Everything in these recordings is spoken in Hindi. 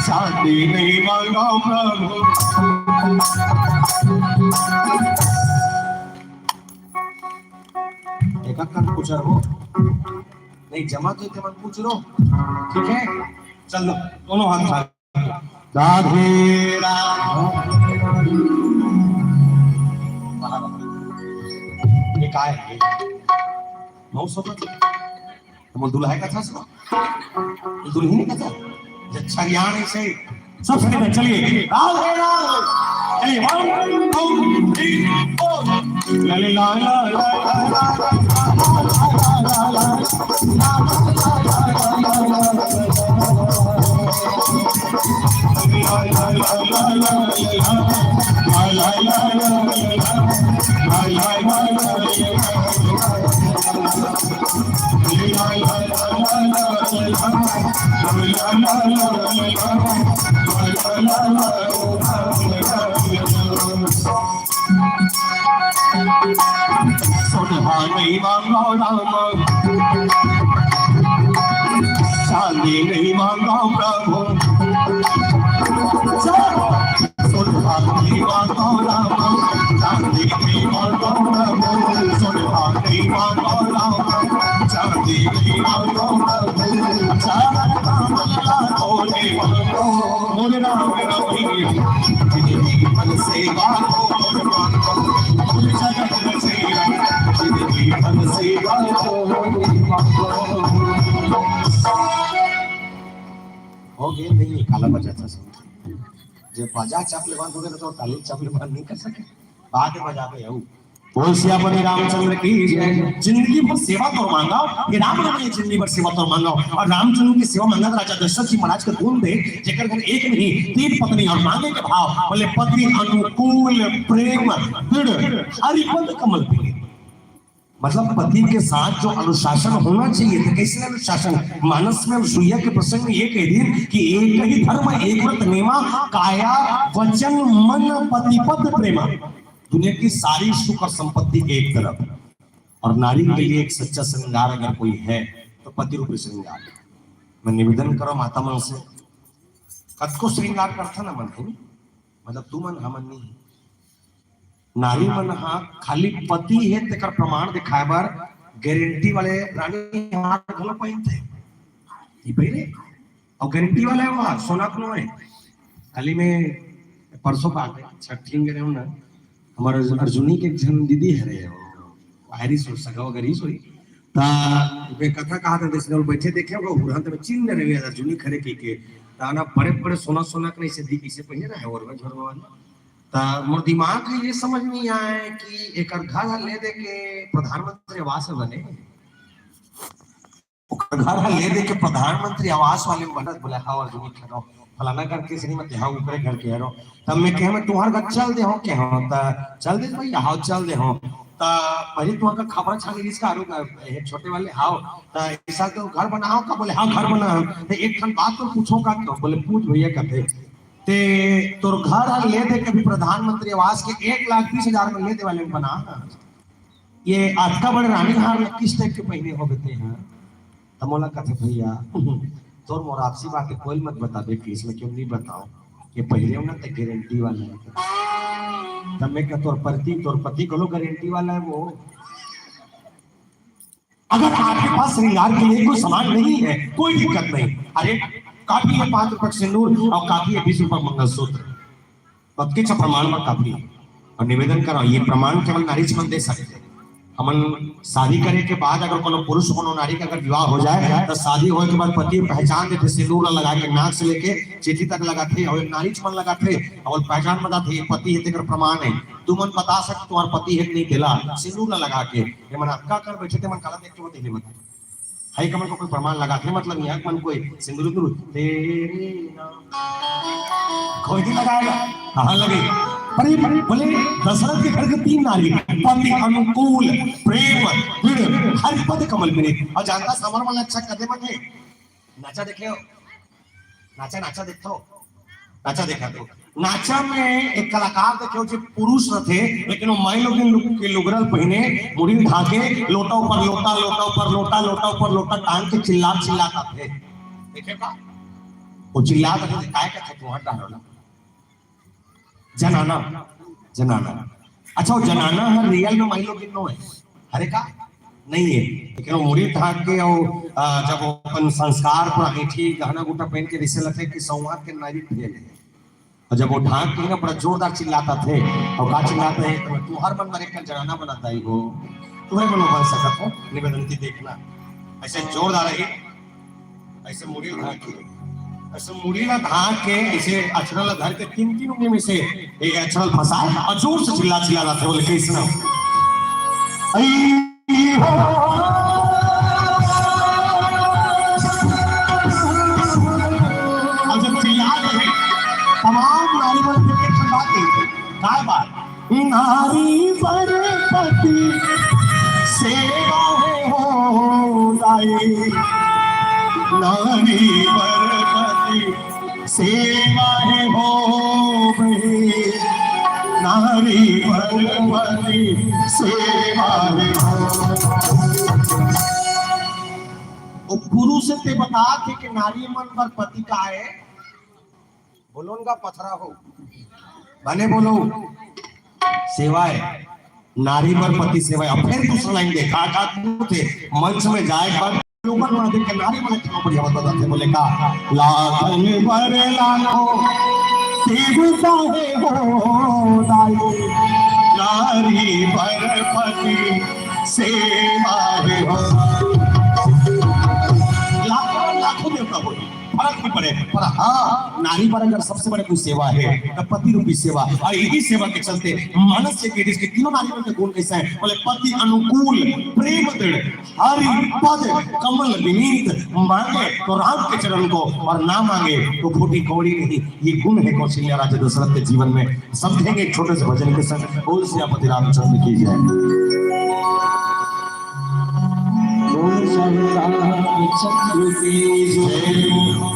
शांति नहीं मांगा प्रभु। एक पूछ रहा हो नहीं जमा तो मन पूछ लो ठीक है चलो दोनों हाथ राधे ये काय है नौ सौ हम दुल्हा का था सब दुल्हन का था छरियाने से सब सुने चलिए राधे राधे चलिए 1 2 3 4 ला ला ला नहीं मांगा राम शांति नहीं मांगा प्रभु नहीं मांगा राम शांति नहीं मांगा प्रभु नहीं मांगा राम शांति नहीं मांगा प्रभु सेवा हो गया नहीं काला बजाता सब जब बजा चापले बांध हो गया तो ताली चापले बांध नहीं कर सके बाद में बजा पे आऊ बोल सियापति रामचंद्र की जिंदगी भर सेवा तो मांगा ये राम ने जिंदगी भर सेवा तो मांगा और रामचंद्र की सेवा मांगा राजा दशरथ जी महाराज के गुण दे जेकर घर एक नहीं 3 पत्नी और मांगे के भाव बोले पति अनुकूल प्रेम दृढ़ हरिपद कमल पे मतलब पति के साथ जो अनुशासन होना चाहिए था कैसे अनुशासन मानस में सूर्य के प्रसंग में ये कह दी कि एक ही धर्म एक व्रत नेमा काया वचन मन पतिपद प्रेमा दुनिया की सारी सुख और संपत्ति एक तरफ और नारी के लिए एक सच्चा श्रृंगार अगर कोई है तो पति रूपी श्रृंगार। मैं निवेदन करो माता मन से कद को श्रृंगार करता ना मन मतलब तू मन हमन नहीं नारी मन हाँ खाली पति है तेकर प्रमाण दिखाए बार गारंटी वाले रानी हाथ घलो पहनते ये पहले और गारंटी वाला है वहाँ सोना को है खाली में परसों का छठी में रहे ना हमारे अर्जुनी के जन दीदी है रे हरी सो सगा अगर ही सोई ता वे कथा कहा था देश में बैठे देखे होगा उड़ान तो चिन्ह रहे अर्जुनी खरे के ताना बड़े बड़े सोना सोना के नहीं से दी किसे पहने रहा है और घर वाला ता मोर दिमाग में ये समझ नहीं आया कि एक घर ले दे के प्रधानमंत्री आवास बने घर ले दे के प्रधानमंत्री आवास वाले बनत बोले हाँ अर्जुनी खरो फलाना घर के श्री मत हाँ ऊपर घर के रो तब मैं कहे मैं तुम्हार घर चल दे हो के हो ता चल दे भाई हाँ चल दे हो ता पहले तुम्हारा खबर छाली इसका आरो छोटे वाले हाँ ता ऐसा तो घर बनाओ का बोले हाँ घर बनाओ तो एक ठन बात तो पूछो का क्यों बोले पूछ भैया कहते ते तोर घर ले दे कभी प्रधानमंत्री आवास के 1,20,000 में ले दे वाले बना ये आज का बड़े रानी हार किस टाइप के पहने हो गए हैं तमोला कहते भैया तोर मोर आपसी बात कोई मत बता दे कि इसमें क्यों नहीं बताओ ये पहले ना तो गारंटी वाला है तब मैं क्या तोर पति को गारंटी वाला है वो अगर आपके पास श्रृंगार के लिए कोई सामान नहीं है कोई दिक्कत नहीं अरे काफी है 5 रुपए सिंदूर और काफी है 20 रुपए मंगलसूत्र पत्के का प्रमाण में काफी और निवेदन करो ये प्रमाण केवल नारी से दे सकते हमन शादी करे के बाद अगर कोनो पुरुष कोनो नारी का अगर विवाह हो जाए तो शादी होने के बाद पति पहचान देते सिंदूर लगा के नाक से लेके चिट्ठी तक लगाते और नारी मन लगाते और पहचान बताते ये पति है तेकर प्रमाण है तू मन बता सक तुम्हारा पति है नहीं केला सिंदूर लगा के ये मन अक्का कर बैठे मन काला देख के मत नहीं बता हाई कमल को कोई प्रमाण लगाते मतलब यहाँ मन कोई सिंदूर तेरे नाम कोई नहीं लगाएगा कहाँ लगे पर बोले दशरथ के घर के 3 नारी पति अनुकूल प्रेम हर पद कमल मिले और जानता समर वाला अच्छा कदे मत है नाचा देखे नाचा देखो नाचा देखा तो नाचा में एक कलाकार देखो जो पुरुष थे लेकिन वो माई लोग के लुगरल पहने मुड़ी ढाके लोटा ऊपर लोटा लोटा ऊपर लोटा लोटा ऊपर लोटा टांग के चिल्ला चिल्लाता थे देखे का वो चिल्लाता थे काय का था वहां डालो जनाना जनाना अच्छा वो जनाना है रियल में माई लोग नो है हरे का नहीं है लेकिन वो मुड़ी ढाक के और जब वो अपन संस्कार पूरा ऐठी गहना गुटा पहन के रिसे लगे कि संवाद के नारी भेल है और जब वो ढाक के ना बड़ा जोरदार चिल्लाता थे और का चिल्लाते हैं तो तू हर मन में एक जनाना बनाता ही हो तुम्हें मन बन सकता हो निवेदन की देखना ऐसे जोरदार है ऐसे मुड़ी ढाक के ऐसे मुड़ी ना ढाक के ऐसे अक्षरल घर के तीन तीन उंगली में से एक अक्षरल फंसाए और जोर से चिल्ला चिल्लाते बोले कैसे ना और जब चिल्ला रहे तमाम नारी वर्ग के एक बात है काय बात नारी वर्ग सेवा हो जाए नारी वर्ग सेवा हो गई नारी वर्ग सेवा हो पुरुष से बता थे कि नारी मन पर पति का है बोलो उनका पथरा हो बने बोलो सेवा है नारी पर पति सेवा है फिर दूसरा लाइन देखा थे मंच में जाए पर लोगन बना देख के नारी मन कितना बढ़िया बताते बोले का लाखन पर लाखो देवता है हो नारी पर पति सेवा है हो लाखों देवता बोले फर्क नहीं पड़े पर हाँ नारी पर अगर सबसे बड़े कोई सेवा है तो पति रूपी सेवा और यही सेवा के चलते मानस के के तीनों नारियों के गुण कैसा है बोले पति अनुकूल प्रेम दृढ़ हरि पद कमल विनीत मांगे तो राम के चरण को और ना मांगे तो खोटी कौड़ी नहीं ये गुण है कौशल्या राजा दशरथ के जीवन में समझेंगे एक छोटे से भजन के संग बोल सियापति रामचंद्र की जय चंद्र की जय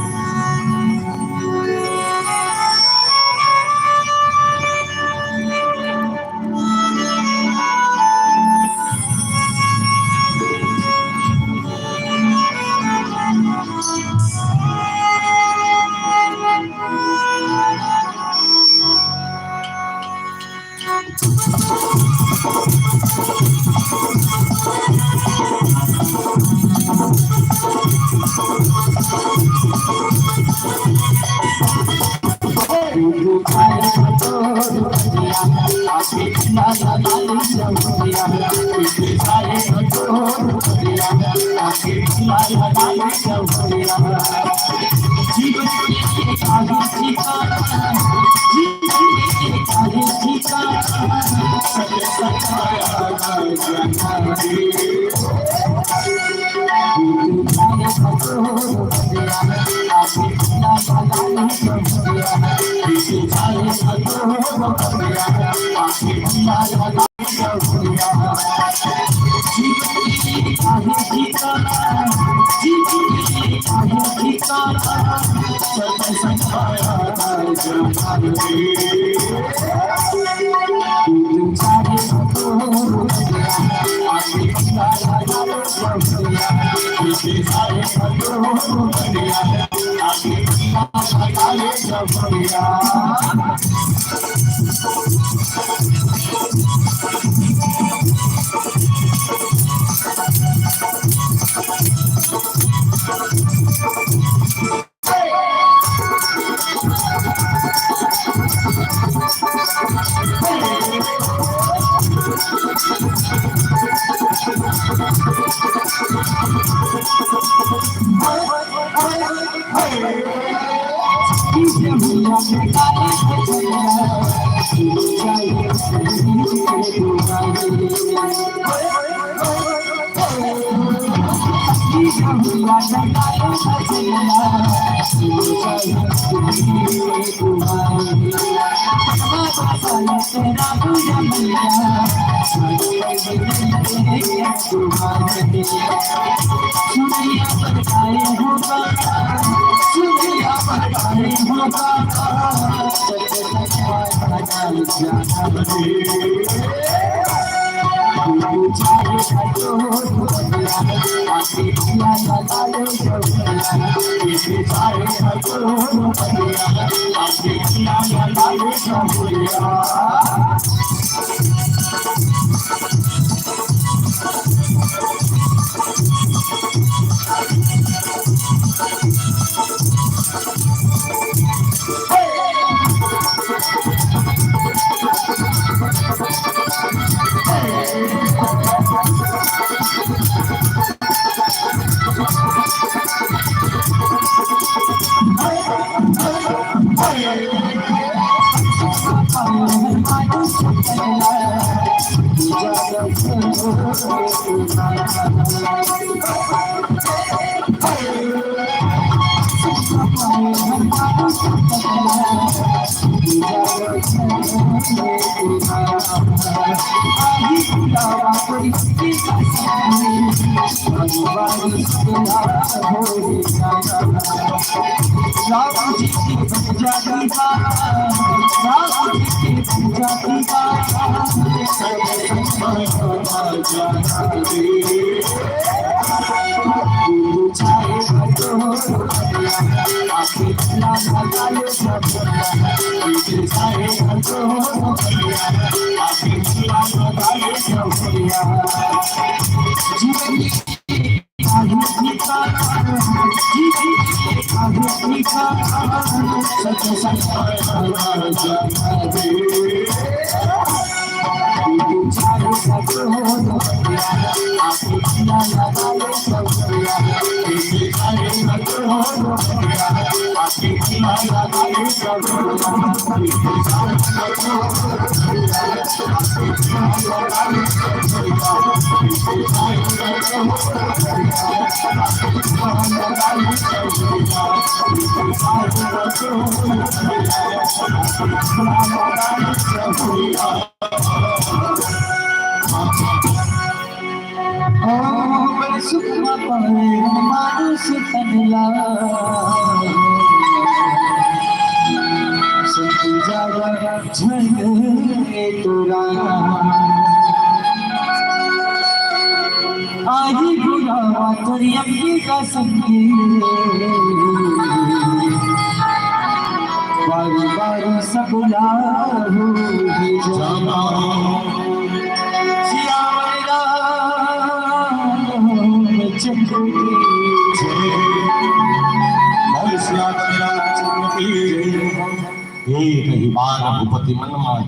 भूपति मन माही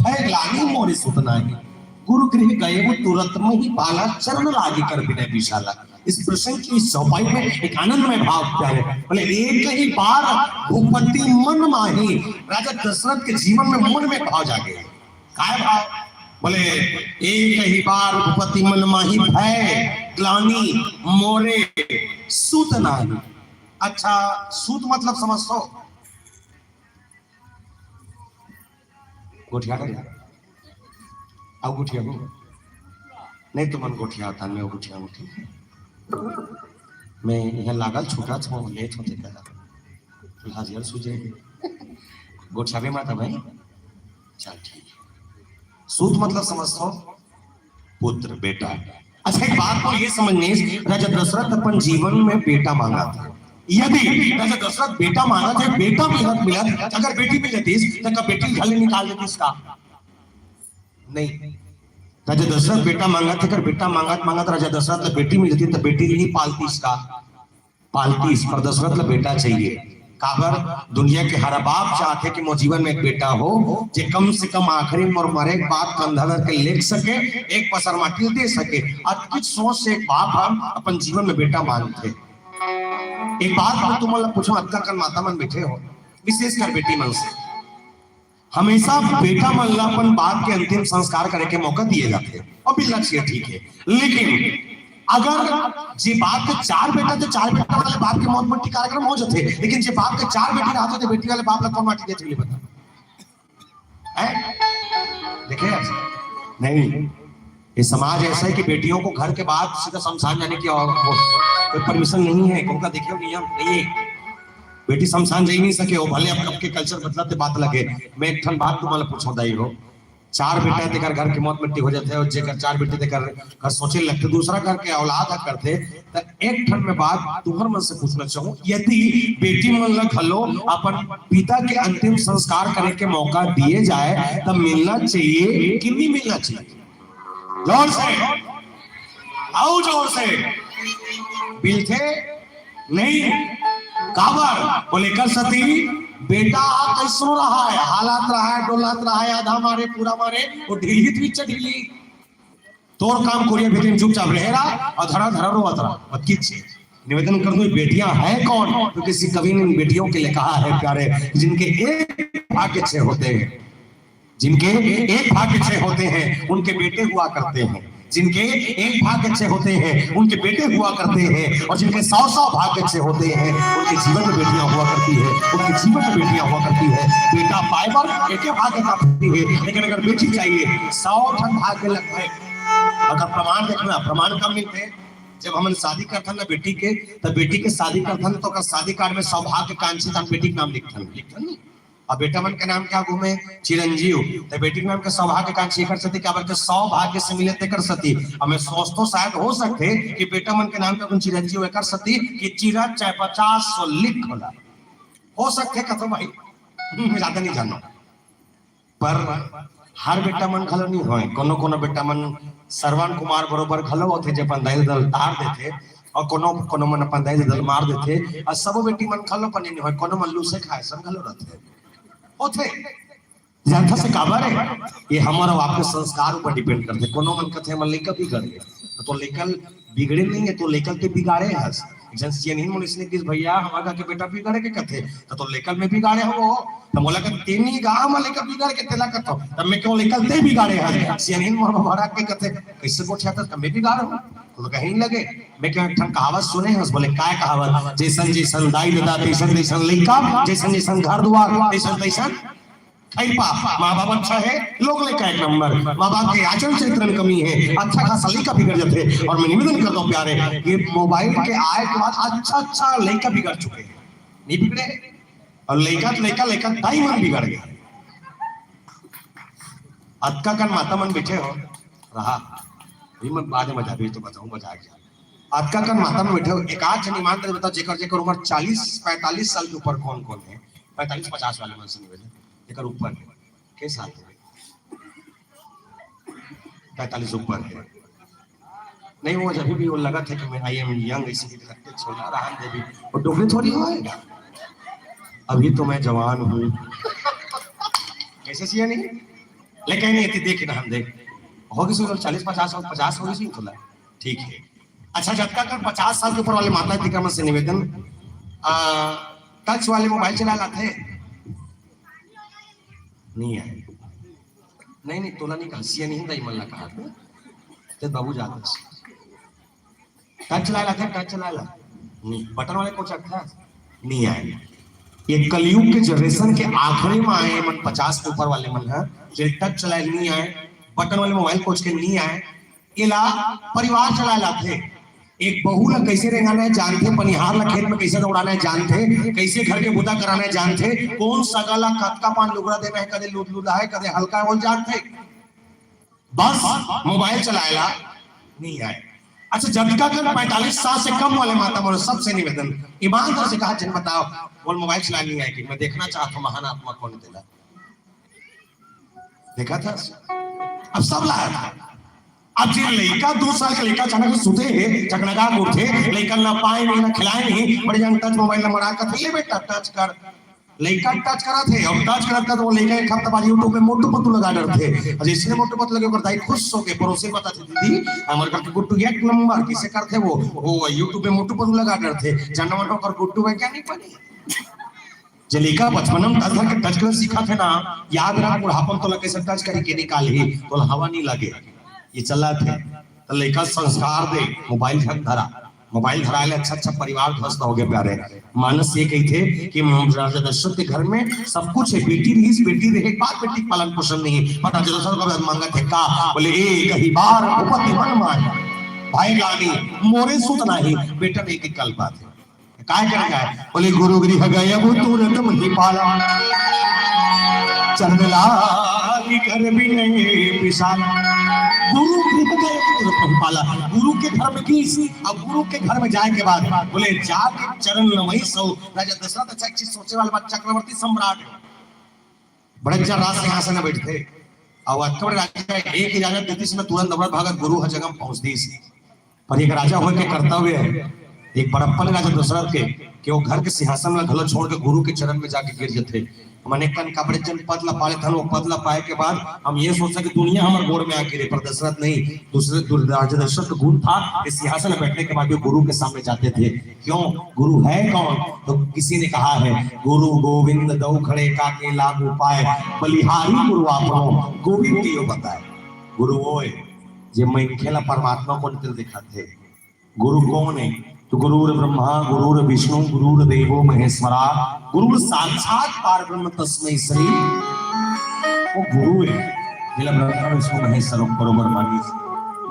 भय ग्लानि मोरे सुत नाहि गुरु गृह गए वो तुरंत में ही पाला चरण लागे कर विनय विशाला। इस प्रसंग की चौपाई में एक आनंदमय भाव प्यारे बोले एक ही बार भूपति मन माही राजा दशरथ के जीवन में मन में भाव जागे काय भाव बोले एक ही बार भूपति मन माही भय ग्लानि मोरे सुत नाहि। अच्छा सूत मतलब समझो गोठिया अब गोठिया को नहीं तो मन गोठिया होता मैं गोठिया उठी मैं यहाँ लागल छोटा छो लेट होते करा हाजिर सुझे गोठिया भी माता भाई चल ठीक सूत मतलब समझो पुत्र बेटा। अच्छा एक बात को ये समझने राजा दशरथ अपन जीवन में बेटा मांगा था यदि राजा दशरथ बेटा मांगा था बेटा मिला अगर बेटी मिल जाती तो बेटी घर निकाल देती इसका नहीं राजा दशरथ बेटा मांगा था अगर बेटा मांगा तो राजा दशरथ ने बेटी मिल जाती तो बेटी नहीं पालती इसका पालती इस पर दशरथ ने बेटा चाहिए काबर दुनिया के हर बाप चाहते कि मोर जीवन में एक बेटा हो जे कम से कम आखिरी मोर मरे एक बात कंधा धर के लिख सके एक पसर माटी दे सके अटकित सोच से एक बाप हम अपन जीवन में बेटा मांगते। एक बात मैं तुम्हारा पूछूं अक्का कल माता मन बैठे हो विशेषकर बेटी मन से हमेशा बेटा मन ला अपन बाप के अंतिम संस्कार करे के मौका दिए जाते और भी लक्ष्य ठीक है लेकिन अगर जे बाप के चार बेटा तो चार बेटा वाले बाप के मौत मट्टी कार्यक्रम हो जाते लेकिन जे बाप के चार बेटी रहते तो बेटी वाले बाप ला कौन माटी देते बता देखे नहीं ये समाज ऐसा है कि बेटियों को घर के बाद सीधा शमशान जाने की और कोई परमिशन नहीं है उनका देखियो नियम नहीं बेटी शमशान जा नहीं सके हो भले अब के कल्चर बदलते बात लगे। मैं एक ठन बात तुम्हारा पूछो दाई हो, 4 बेटा तेकर घर के मौत मिट्टी हो जाते और जेकर 4 बेटे तेकर घर सोचे लगते दूसरा घर के औलाद करते। तो एक ठन में बात तुम्हार मन से पूछना चाहूं, यदि बेटी मन लग हलो अपन पिता के अंतिम संस्कार करने के मौका दिए जाए तब मिलना चाहिए कि नहीं मिलना चाहिए? जोर से आओ, जोर से। बिल थे नहीं काबर बोले कर सती बेटा कैसो रहा है, हालात रहा है, डोलात रहा है, आधा मारे पूरा मारे वो ढीली बीच ढीली तोड़ काम कोरिया बेटी चुपचाप रहेगा और धरा धरा रो अतरा मत कीजिए। निवेदन कर दो बेटियां हैं कौन? तो किसी कवि ने बेटियों के लिए कहा है प्यारे, जिनके एक भाग्य से होते हैं, जिनके एक भाग्य से होते हैं उनके बेटे हुआ करते हैं, जिनके एक भाग्य से होते हैं उनके बेटे हुआ करते हैं, और जिनके 100 भाग्य से होते हैं उनके जीवन में बेटियां हुआ करती है, उनके जीवन में बेटियां हुआ करती है। बेटा पाएगा एक भाग्य काफी है, लेकिन अगर बेटी चाहिए 100 भाग्य लगता है। अगर प्रमाण देखना, प्रमाण कब मिलते हैं? जब हम शादी करते ना बेटी के, तब बेटी के शादी करते तो शादी कार्ड में सौभाग्य कांक्षी बेटी का नाम लिखता नहीं। और बेटा मन के नाम क्या घूमे चिरंजीव, तो बेटी के नाम के सौभाग्य कांक्षी कर सकती क्या बल्कि सौभाग्य से मिले कर सकती। हमें सोच तो शायद हो सकते कि बेटा मन के नाम का चिरंजीव कर सकती कि चिरा चाहे 50 लिख होला हो सकते कथो भाई ज्यादा नहीं जानो। पर हर बेटा मन घलो नहीं होए, कोनो कोनो बेटा मन श्रवण कुमार बरोबर घलो होते जे अपन दाई दल तार देते, और कोनो कोनो मन अपन दाई दल मार देते, और सब बेटी मन घलो पनी नहीं होए, कोनो मन लूसे खाए सब घलो रहते होते। जनता से काबर है ये हमारा आपके संस्कार ऊपर डिपेंड करते। कोनो मन कथे मन लेकर बिगड़ गए तो लेकर बिगड़े नहीं है तो लेकर के बिगाड़े है। जन सियनहीन मुनिस ने किस भैया हमारा के बेटा बिगाड़े के कथे तो लेकर में बिगाड़े हो तो मोला का तेनी गांव में लेकर बिगाड़ के तेला कथो तब मैं क्यों लेकर ते बिगाड़े है। सियनहीन मोर भरा के कथे कैसे को छाता तब मैं बिगाड़ हूं तो कहीं लगे। मैं क्यों एक ठन कहावत सुने हैं बोले काय कहावत, जैसन जैसन दाई दादा तैसन तैसन लइका, जैसन जैसन घर द्वार तैसन तैसन खैपा। माँ बाप अच्छा है लोग लेकर एक नंबर, माँ बाप के आचरण चरित्र में कमी है, अच्छा खासा लड़का बिगड़ जाते। और मैं निवेदन करता हूँ प्यारे, ये मोबाइल के आए के बाद अच्छा लड़का बिगड़ चुके हैं, नहीं बिगड़े, और लड़का दाई मन बिगड़ गया। अक्का का माता मन बैठे हो रहा मैं बाद में मजा भी तो बताऊं मजा गया। अक्का का माता में बैठे हो एक आध जन ईमान कर बताओ जेकर जेकर उम्र 40-45 साल के ऊपर कौन कौन है? 45-50 वाले मन से निवेदन जेकर ऊपर है के साथ है 45 ऊपर है नहीं वो जब भी वो लगा था कि मैं आई एम यंग इसी लगते छोला राहन देवी और डोगरी थोड़ी होएगा। अभी तो मैं जवान हूँ कैसे सिया नहीं लेकिन नहीं देख ना हम देख होगी 40-50 होगी थोड़ा ठीक है। अच्छा जब तक 50 साल के ऊपर वाले माता पिता से निवेदन टच वाले मोबाइल चला लाते नहीं है नहीं तोला नहीं हंसिया नहीं दाई मल्ला कहा तो बाबू जाते टच चला लाते टच चला ला नहीं बटन वाले को चक्का नहीं आए। ये कलयुग के जनरेशन के आखिरी में आए मन 50 के ऊपर वाले मन है जो टच चलाए नहीं आए, बटन वाले मोबाइल कोच के नहीं आए, इला परिवार चला लाते। एक बहू ला कैसे रेंगाना है जानते, पनिहार ला खेत में कैसे दौड़ाना है जानते, कैसे घर के बुता कराना है जानते, कौन सगाला कतका पान लुगड़ा देना है, कदे लूट लूटा है कदे हल्का बोल जानते। बस मोबाइल चलाएला नहीं आए। अच्छा जब तक 45 साल से कम वाले माता मोर सबसे निवेदन ईमानदार से कहा जन बताओ बोल मोबाइल चला नहीं आएगी, मैं देखना चाहता हूँ महान आत्मा कौन देला देखा था। अब सब लाया था। अब जो लड़का 2 साल का लड़का अचानक सुते है चकनगा उठे लड़का ना पाए नहीं ना खिलाए नहीं बड़े जन टच मोबाइल नंबर आकर ले बेटा टच कर लड़का टच करा थे और टच करता तो वो लड़का एक हफ्ता बाद यूट्यूब पे मोटू पतलू लगा डरते और जिसने मोटू पतलू लगे कर दाई खुश हो के पड़ोसी बता थी दीदी हमारे करके गुट्टू एक नंबर किसे करते वो यूट्यूब पे मोटू पतलू लगा डरते जानना मत कर गुट्टू में क्या नहीं पानी जो लड़का बचपन में टच कर सीखा थे ना याद रहा बुढ़ापन तो लगे से टच करके निकाल ही तो हवा नहीं लगे ये चला थे तो लड़का संस्कार दे मोबाइल मोबाइल धरा ले अच्छा परिवार ध्वस्त हो गए प्यारे। मानस ये कही थे कि राजा दशरथ के घर में सब कुछ है, बेटी रही एक बात बेटी पालन पोषण नहीं पता दशरथ का मांगा थे का बोले एक ही बार उपति मन माया भाई रानी मोरे सुत नहीं बेटा एक ही कल बात है काय करेगा? बोले गुरु गृह गए वो तुरंत मही पाला, चरण लागी घर भी नहीं विशाल। गुरु गृह गए वो तुरंत मही पाला, गुरु के घर में की, अब गुरु के घर में जाए के बाद बोले जाके चरण नमई सो। राजा दशरथ अच्छा चीज सोचे वाला बात, चक्रवर्ती सम्राट बड़े जरा सिंहासन में बैठे और अकबर राजा एक इजाजत देती से तुरंत दौड़ भागत गुरु हर जगह पहुंचती सी। पर एक राजा होकर के कर्तव्य है, एक बड़प्पन राजा दशरथ के कि वो घर के सिंहासन में धलो छोड़ के गुरु के चरण में जाके गिर जाते। मैंने कन का बड़े जन पद ला पाले थन, वो पद ला पाए के बाद हम ये सोच सके दुनिया हमारे गोड़ में आ गिरे, पर दशरथ नहीं, दूसरे राजा दशरथ का गुण था कि सिंहासन में बैठने के बाद भी गुरु के सामने जाते थे। क्यों? गुरु है कौन? तो किसी ने कहा है गुरु गोविंद दो खड़े का के लागू पाए, बलिहारी गुरु आपनो गोविंद की बताए। गुरु वो है जे मैं खेला परमात्मा को निकल दिखाते। गुरु कौन है? तो गुरुर ब्रह्मा गुरुर विष्णु गुरुर देवो महेश्वरा, गुरुर साक्षात पारब्रह्म तस्मै श्री। वो गुरु है जिला ब्रह्मा विष्णु महेश्वर बरोबर मानी।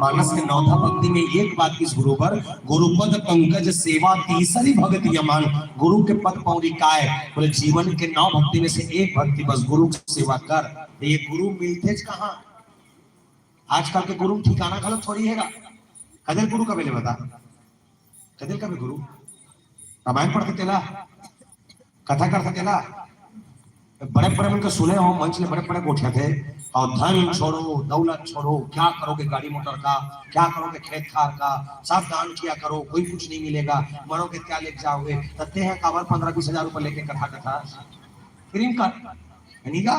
मानस के नौथा पंक्ति में एक बात किस गुरु पर, गुरुपद पंकज सेवा तीसरी भक्ति यमान। गुरु के पद पौरी काय? बोले जीवन के 9 भक्ति में से एक भक्ति बस, गुरु की सेवा कर। ये गुरु मिलते कहाँ? आजकल के गुरु ठिकाना गलत थोड़ी है। कदर गुरु का पहले बता, कदर का भी गुरु रामायण पढ़ते तेला, कथा करते तेला, बड़े बड़े उनका सुने हो मंच में बड़े बड़े कोठिया थे। और धन छोड़ो दौलत छोड़ो, क्या करोगे गाड़ी मोटर का, क्या करोगे खेत खार का, सब दान किया करो, कोई कुछ नहीं मिलेगा, मरोगे क्या लेके जाओगे। तत्ते हैं काबर 15-20 हजार रुपए लेके कथा कथा क्रीम का नहीं का।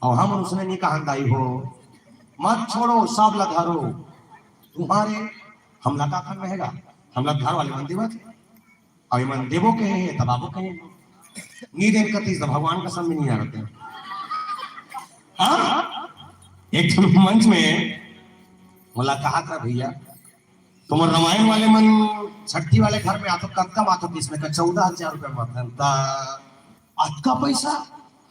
और हम उसने नहीं कहा दाई हो मत छोड़ो सब लधारो तुम्हारे हमला का खन रहेगा। हमला धार वाले मन देवा थे और मन देवो के हैं तब आपको कहें नी देव कतीस भगवान का समझ नहीं आ रहे। हाँ एक मंच में मुलाकात था भैया, तुम रामायण वाले मन छठी वाले घर में आतो कब कम आतो इसमें का 14,000 रुपए मात्र आज का पैसा।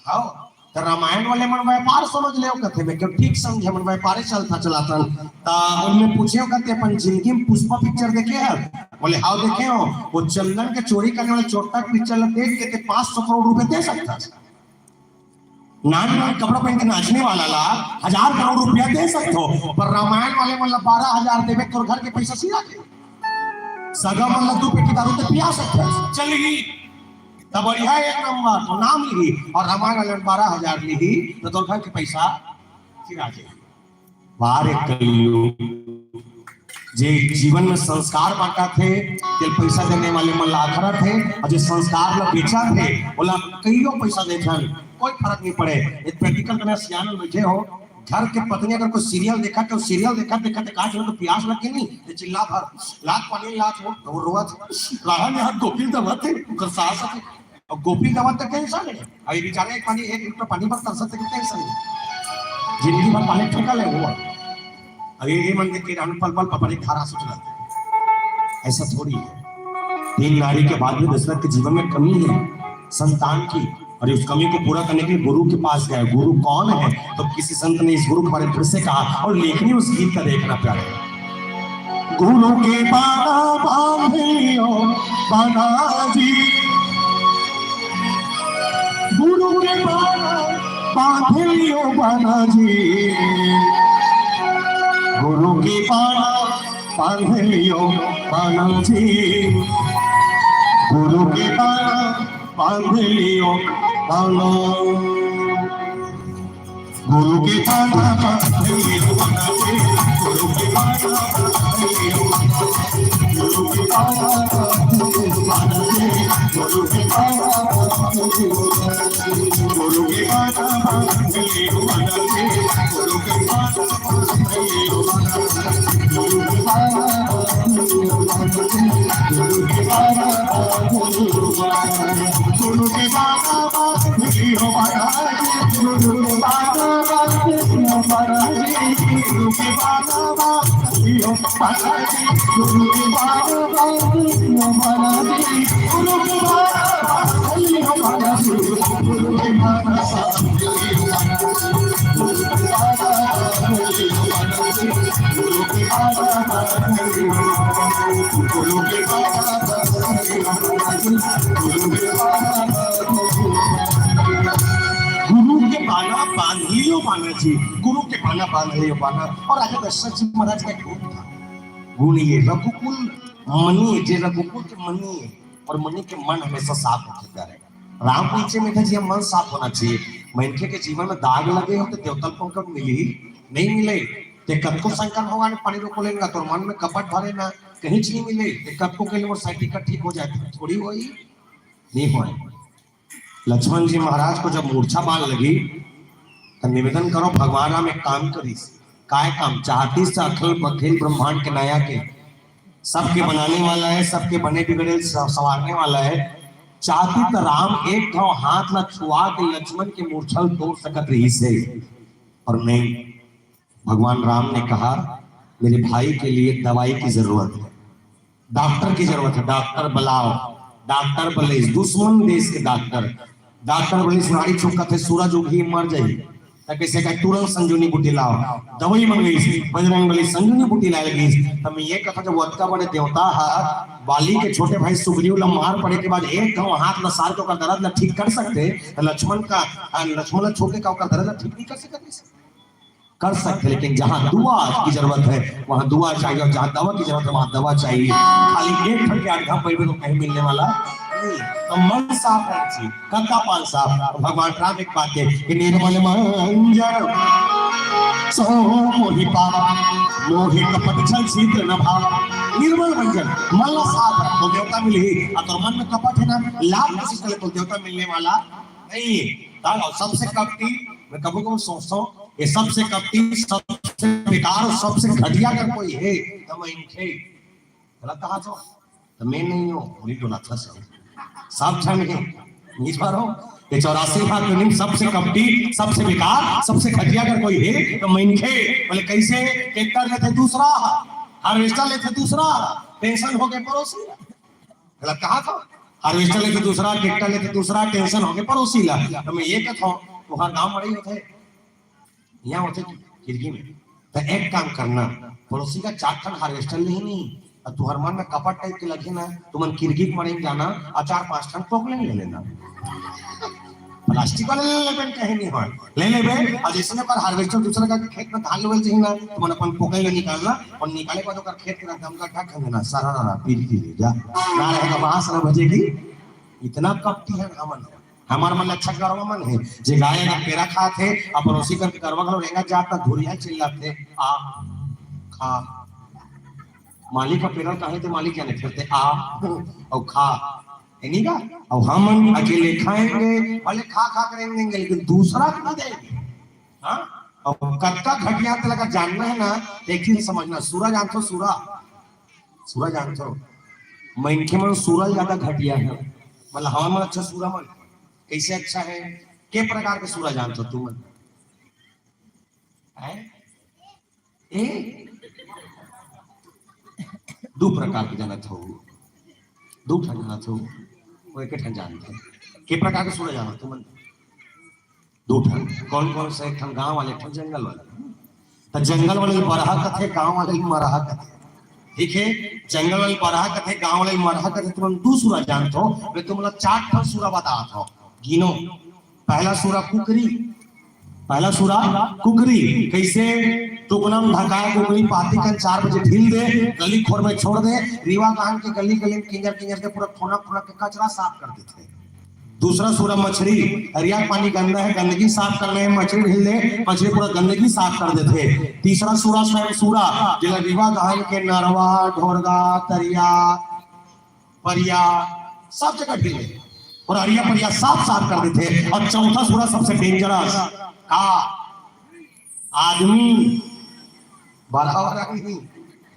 हाँ तो रामायण वाले मन व्यापार समझ ले कथे में क्यों ठीक समझे मन व्यापार चलता चलाता। ता उनमें पूछे कहते अपन जिंदगी में पुष्पा पिक्चर देखे हैं? बोले हाँ देखे हो। वो चंदन के चोरी करने वाले चोटा पिक्चर देख के 500 करोड़ रुपए दे सकता। नान कपड़ा पहन के नाचने वाला ला 1000 करोड़ रुपया दे सकते हो, पर रामायण वाले मतलब 12,000 देवे तो घर के पैसा सीधा के सगा मतलब 2 पेटी दारू तो पिया सकता है। चलेगी तब बढ़िया एक नंबर तो नाम लिही और रामायण वाले 12,000 लिही तो तो घर के पैसा सीधा के बाहर जे जीवन में संस्कार बांटा थे, जे पैसा देने वाले मन लाखरा थे और जो संस्कार ला बेचा थे बोला कईयों पैसा देथन, कोई फर्क नहीं पड़े। एक प्रैक्टिकल करने सियान बैठे हो, घर के पत्नी अगर कोई सीरियल देखा तो सीरियल देखा काट में तो प्यास लगे नहीं तो चिल्ला भर लाख पानी लाख वो रोवत राहन यहाँ गोपी दवा थे कर साहस थे और गोपी दवा तक टेंशन है। अभी बेचारे एक लीटर पानी पर तरसत के टेंशन है, जिंदगी भर पानी ठोका ले हुआ। अभी ये मन देख के पल पल पपड़ी धारा से चलाते, ऐसा थोड़ी है। 3 नारी के बाद भी दशरथ के जीवन में कमी है संतान की, और उस कमी को पूरा करने के लिए गुरु के पास गए। गुरु कौन है? तो किसी संत ने इस गुरु के बारे में फिर से कहा और लेखनी उस गीत का देखना प्यारे। गुरु के बाना बांधियो बाना जी, गुरु के बाना बांधियो बाना जी, गुरु के बाना बांधियो बाना जी, गुरु के बाना बांधियो बाना, गुरु के बाना बांधियो बाना जी, गुरु के बाना बांधियो बाना जी, गुरु के बाना बांधियो बाना जी, गुरु के बाना बांधियो बाना जी, गुरु के बाना बांधियो बाना जी, गुरु के बाना बांधियो बाना जी, गुरु के बाना बांधियो बाना जी, गुरु के बाना बांधियो बाना जी, गुरु के बाना बांधियो बाना जी, गुरु के बाना बांधियो बाना जी, गुरु के बाना बांधियो बाना जी, गुरु के बाना बांधियो बाना जी, गुरु के बाना बांधियो बाना जी, गुरु के बाना बांधियो बाना जी, गुरु के बाना बांधियो बाना जी, गुरु के बाना बांधियो बाना जी, गुरु के बाना गुरु के बाना बांध लियो बाना जी, गुरु के बाना बांध लियो बाना। और राजा दशरथ जी महाराज का एक गुण था, गुण ये रघुकुल मनी, जे रघुकुल के मनी और मनी के मन हमेशा साफ होते रहे। राम नीचे में था जी, मन साफ होना चाहिए। मनखे के जीवन में दाग लगे हो तो देवतल पंकज मिली नहीं मिले, ते कब को शंकर भगवान पानी रोको लेगा तो मन में कपट भरे ना, कहीं नहीं मिले ते कब को के लिए साइकिल ठीक हो जाए, थोड़ी वही नहीं हो। लक्ष्मण जी महाराज को जब मूर्छा बाल लगी तो निवेदन करो भगवान हम एक काम करी, काय काम चाहती से अखिल अखिल ब्रह्मांड के नया के सबके बनाने वाला है, सबके बने बिगड़े संवारने वाला है। चाहती तो राम एक था हाथ न छुआ के लक्ष्मण के मूर्छल तोड़ सकत रही से, और नहीं, भगवान राम ने कहा मेरे भाई के लिए दवाई की जरूरत है, डॉक्टर की जरूरत है, डॉक्टर बुलाओ। डॉक्टर बोले दुश्मन देश के डॉक्टर, डॉक्टर बोले सुनारी चौका थे सूरज उगी मर जाई, कैसे का तुरंत संजीवनी बूटी लाओ। दवाई मंगई, बजरंग बली संजीवनी बूटी ला लगी। तब मैं ये कथा जब वत्का बड़े देवता है बाली के छोटे भाई सुग्रीव ला मार पड़े के बाद एक घाव हाथ न सार को दर्द न ठीक कर सकते, लक्ष्मण छोटे का दर्द ठीक नहीं कर सकते, कर सकते, लेकिन जहां दुआ की जरूरत है वहां दुआ चाहिए, और जहां दवा की जरूरत है वहां दवा चाहिए। खाली एक ठन के आधा पैबे तो कहीं मिलने वाला नहीं। तो मन साफ है जी, कक्का पाल साफ। भगवान राम एक बात है कि निर्मल मंजर सो मोहि पावा, मोहि कपट छल शीघ्र न भावा। निर्मल मंजर मन साफ है तो देवता मिली, अगर मन में कपट है ना लाभ कोशिश करे तो देवता मिलने वाला नहीं है। सबसे कपटी मैं कभी कभी सोचता हूँ ये सबसे कपटी, सबसे बेकार, सबसे घटिया अगर कोई है तो मैं इनके गलत कहा तो मैं नहीं हूँ, पूरी टोला था सब क्षण है नीच पर हो। ये 84 भाग में सबसे कपटी, सबसे बेकार, सबसे घटिया अगर कोई है तो मैं इनके बोले कैसे ट्रैक्टर लेते दूसरा, हार्वेस्टर लेते दूसरा, टेंशन हो गए पड़ोसी, गलत कहा था। हार्वेस्टर लेते दूसरा, ट्रैक्टर लेते दूसरा, टेंशन हो गए पड़ोसी ला। तो मैं ये कहता हूँ तुम्हारा गाँव बड़े होते यहाँ होते खिड़की में, तो एक काम करना पड़ोसी का 4 टन हार्वेस्टर नहीं, और तुम्हारे मन में कपट टाइप के लगे ना तुम खिड़की मरे जाना और 4-5 टन टोकले ले लेना, प्लास्टिक वाले ले लेबे कहीं नहीं हो ले लेबे। और जिसने पर हार्वेस्टर दूसरे का खेत में धान लेवल चाहिए ना तुम अपन पोकई में निकालना, और निकाले के बाद ओकर खेत के दम का ढक देना, सारा पीट के ले जा ना रहेगा बांस ना बजेगी। इतना कपटी है हमन, हमार मन अच्छा करवा मन है जे गाय का पेरा खाते और पड़ोसी का करवा घरो रहेगा जाता धुरिया चिल्लाते आ खा, मालिक का पेरा कहे तो मालिक क्या नहीं फिरते आ और खा नहीं का, और हम अकेले खाएंगे भले खा करेंगे लेकिन दूसरा को नहीं देंगे। हाँ और कत्ता घटिया तो लगा जानना है ना, एक चीज समझना, सूरज जानते हो, सूरज जानते हो मनखे मन सूरज ज्यादा घटिया है, मतलब हवा मन अच्छा सूरज मन कैसे अच्छा है, के प्रकार के सूरज जानते हो तुम? दो प्रकार के जानत हो, दो ठन जानत हो, वो एक ठन जानते हैं। के प्रकार के सूरज जानत तुम? दो ठन। कौन कौन से? एक ठन गांव वाले, एक ठन जंगल वाले। तो जंगल वाले बरहा कथे, गांव वाले मरहा कथे। ठीक है, जंगल वाले बरहा कथे, गांव वाले मरहा कथे। तुम दो सूरज जानते हो, मैं तुम लोग 4 ठन सूरज बताता हूं, गिनो। पहला सूरा कुकरी, पहला सूरा कुकरी कैसे? टुकनम ढकाए कुकरी पाती का 4 बजे ढील दे, गली खोर में छोड़ दे, रीवा कान के गली गली में किंजर के पूरा खोना के कचरा साफ कर देते। दूसरा सूरा मछली, हरिया पानी गंदा है, गंदगी साफ करने है, मछली ढील दे, मछली पूरा गंदगी साफ कर देते। तीसरा सूरा स्वयं सूरा जिला रीवा कान के नरवा ढोरगा तरिया परिया सब जगह ढील दे और हरिया परिया साफ कर देते। और चौथा सूरा सबसे डेंजरस का आदमी बराबर नहीं,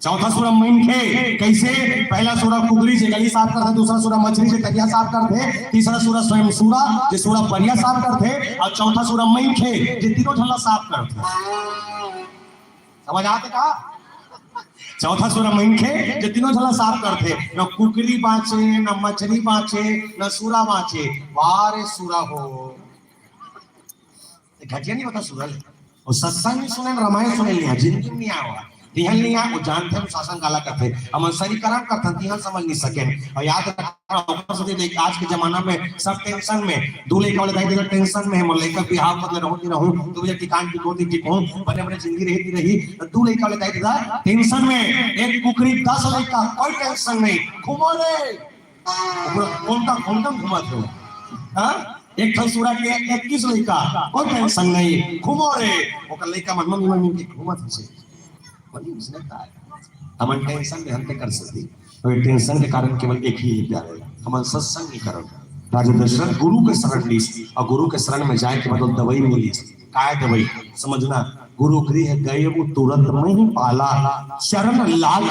चौथा सूरा मनखे कैसे? पहला सूरा कुकरी से गली साफ करते, दूसरा सूरा मछली से तरिया साफ करते, तीसरा सूरा स्वयं सूरा जो सूरा परिया साफ करते, और चौथा सूरा मनखे जो तीनों ढल्ला साफ करते। समझ आते का? चौथा सूरा मनखे जो तीनों ढल्ला साफ करते, न कुकरी बाँचे, न मछली बाँचे, न सूरा बाँचे। वारे सूरा हो घटिया नहीं होता सूरज, और सत्संग नहीं सुने, रामायण सुने लिया, जिंदगी नहीं आवा। तिहन नहीं आ वो जानते हम शासन काला करते हम शरीकरण करते तिहन समझ नहीं सके और याद रखना ऊपर से देख आज के जमाना में सब टेंशन में दूल्हे का वाले दाई टेंशन में हम लड़का बिहाव कर रहूं रहूं तो मुझे ठिकान की कोती ठीक हूं बने बने जिंदगी रहती रही दूल्हे का वाले दाई टेंशन में एक कुकरी 10 लड़का कोई टेंशन नहीं घूमो रे कौन घुमाते हो हां एक ठसुरा के 21 लड़का कोई टेंशन नहीं घूमो रे ओकर लड़का मन मन के घुमत है बड़ी उसने हमन टेंशन में हम कर सकती तो टेंशन के कारण केवल एक ही प्यार है हमन सत्संग नहीं करो राजा दशरथ गुरु के शरण ली और गुरु के शरण में जाए के मतलब दवाई मिली काय दवाई समझना गुरु गृह गए वो तुरंत में ही पाला शरण लाल